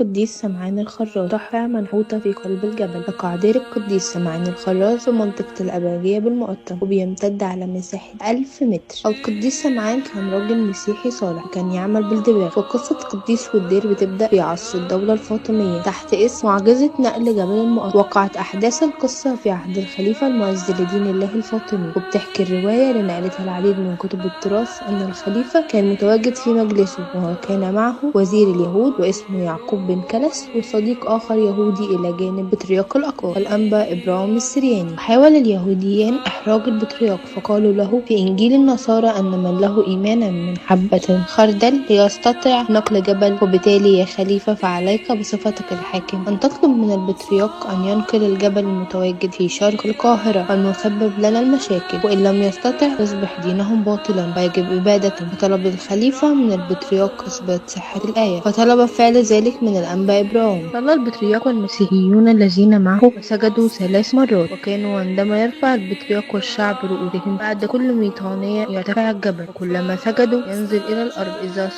القديس سمعان الخراز ضاحية منحوتة في قلب الجبل. يقع دير القديس سمعان الخراز في منطقة الأباجية بالمقطم، وبيمتد على مساحة 1000 متر. القديس سمعان كان راجل مسيحي صالح وكان يعمل بالدباغ. وقصة قديس والدير بتبدأ في عصر الدولة الفاطمية تحت اسم معجزة نقل جبل المقطم. وقعت أحداث القصة في عهد الخليفة المعز لدين الله الفاطمي، وبتحكي الرواية اللي نقلتها العديد من كتب التراث أن الخليفة كان متواجد في مجلسه، وكان معه وزير اليهود واسمه يعقوب بن كلس، وصديق آخر يهودي إلى جانب بطريرك الأقباط الأنبا إبراهيم السرياني. حاول اليهوديين إحراج البطريرك، فقالوا له في إنجيل النصارى أن من له إيمانا من حبة خردل يستطيع نقل جبل، وبالتالي يا خليفة فعليك بصفتك الحاكم أن تطلب من البطريرك أن ينقل الجبل المتواجد في شرق القاهرة المسبب لنا المشاكل، وإن لم يستطع يصبح دينهم باطلا ويجب إبادته. فطلب الخليفة من البطريرك إثبات صحة الآية، فطلب فعل ذلك من الأنبا إبراهيم. صلى البطريرك والمسيحيون الذين معه وسجدوا 3 مرات، وكانوا عندما يرفع البطريرك والشعب رؤوسهم بعد كل ميطانية يرتفع الجبل، وكلما سجدوا ينزل إلى الأرض، إذا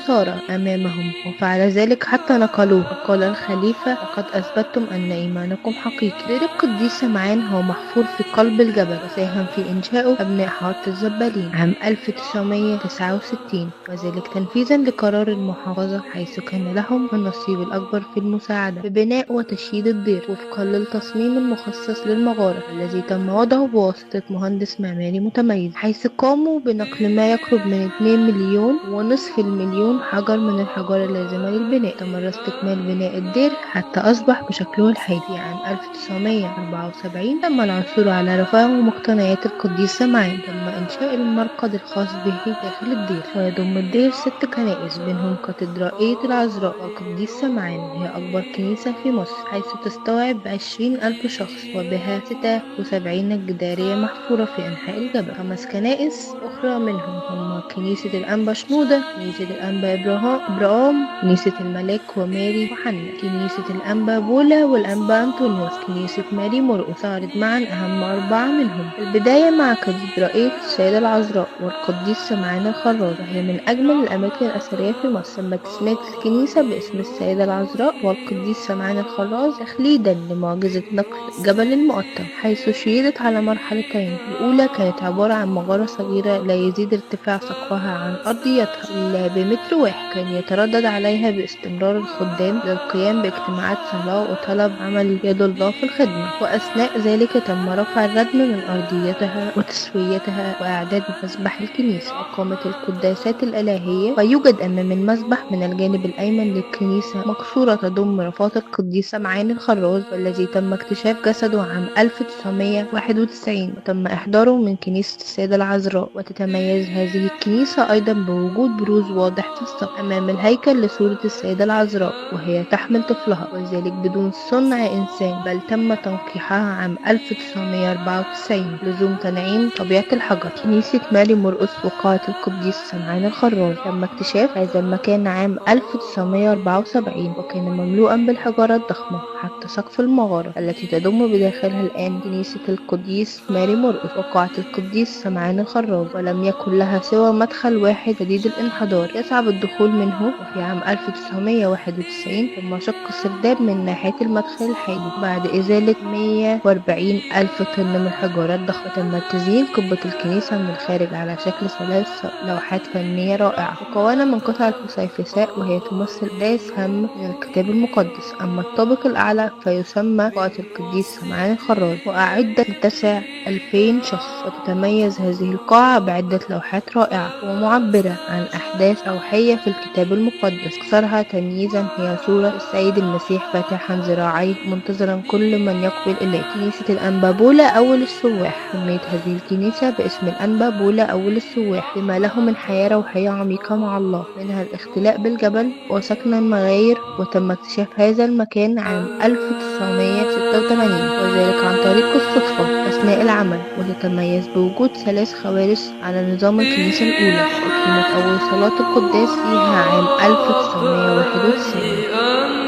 صار أمامهم، وفعل ذلك حتى نقلوه. وقال الخليفة لقد أثبتتم أن إيمانكم حقيقي. دير القديس سمعان هو محفور في قلب الجبل، وساهم في إنشائه أبناء حارة الزبالين عام 1969، وذلك تنفيذا لقرار المحافظة، حيث كان لهم النصيب الأكبر في المساعدة ببناء وتشييد الدير وفقا للتصميم المخصص للمغارة الذي تم وضعه بواسطة مهندس معماري متميز، حيث قاموا بنقل ما يقرب من 2 مليون ونصف المليون حجر من الحجارة اللازمة للبناء. تم استكمال بناء الدير حتى أصبح بشكله الحالي. في عام 1974 تم العثور على رفاه ومقتنيات القديس سمعان. تم إنشاء المرقد الخاص به داخل الدير، ويضم الدير 6 كنائس، بينهم كاتدرائية العذراء والقديس سمعان، وهي أكبر كنيسة في مصر، حيث تستوعب 20,000 شخص، وبها 76 جدارية محفورة في أنحاء الجبل. 5 كنائس أخرى منهم هم كنيسة الأنبا شنودة، كنيسة الأنبا إبراهام، كنيسة الملاك وماري وحنا، كنيسة الأنبا بولا والأنبا أنطونيوس، كنيسة ماري مرقس. تعرض معا أهم 4 منهم. البداية مع كاتدرائية السيدة العذراء والقديس سمعان الخراز، وهي من أجمل الأماكن الأثرية في مصر. تم تسمية الكنيسة باسم السيدة العذراء والقديس سمعان الخراز تخليدا لمعجزة نقل جبل المقطم، حيث شيدت على مرحلتين. الأولى كانت عبارة عن مغارة صغيرة لا يزيد ارتفاع سقفها عن أرضيتها إلا بمتر واحد، كان يتردد عليها باستمرار الخدام للقيام باجتماعات صلاة وطلب عمل يد الله في الخدمة، وأثناء ذلك تم رفع الردم من أرضيتها وتسويتها وإعداد مسبح الكنيسة. أقامت القداسات الإلهية، ويوجد أمام المسبح من الجانب الأيمن للكنيسة مقصورة تضم رفات القديس سمعان الخراز، والذي تم اكتشاف جسده عام 1991، وتم إحضاره من كنيسة السيدة العذراء. وتتميز هذه الكنيسة أيضا بوجود بروز واضح في السقف أمام الهيكل لصورة السيدة العذراء وهي تحمل طفلها، وذلك بدون صنع إنسان، بل تم تنقيحها عام 1994 لزوم تنعيم طبيعة الحجر. كنيسة ماري مرقس وقاعة القديس سمعان الخراز، تم اكتشاف هذا المكان عام 1974، وكان مملوءا بالحجارة الضخمة حتى سقف المغارة التي تضم بداخلها الآن كنيسة القديس ماري مرقس وقاعة القديس سمعان الخراز، ولم يكن لها سوى مدخل واحد شديد الانحدار يصعب الدخول منه. وفي عام 1991 تم شق سرداب من ناحية المدخل الحالي بعد إزالة 140 ألف طن من الحجارة الضخمة. تم تزيين قبة الكنيسة من الخارج على شكل 3 لوحات فنية رائعة مكونة من قطع الفسيفساء، وهي تمثل داس هام من الكتاب المقدس. أما الطابق الأعلى فيسمى قاعة القديس سمعان الخراز، وأعدت لتسع 2000 شخص. وتتميز هذه القاعة بعدة لوحات رائعة ومعبرة عن أحداث روحية في الكتاب المقدس. أكثرها تمييزا هي صورة السيد المسيح فاتحا ذراعيه منتظرا كل من يقبل إليه. كنيسة الأنبا بولا أول السواح، سميت هذه الكنيسة باسم الأنبا بولا أول السواح لما له من حياة روحية عميقة مع الله، منها الاختلاء بالجبل وسكن المغاير. وتم اكتشاف هذا المكان عام 1986، وذلك عن طريق الصدفة أثناء العمل، وتتميز بوجود 3 خوارز على نظام الكنيسة الأولى. وأقيمت أول صلاة القداس فيها عام 1991.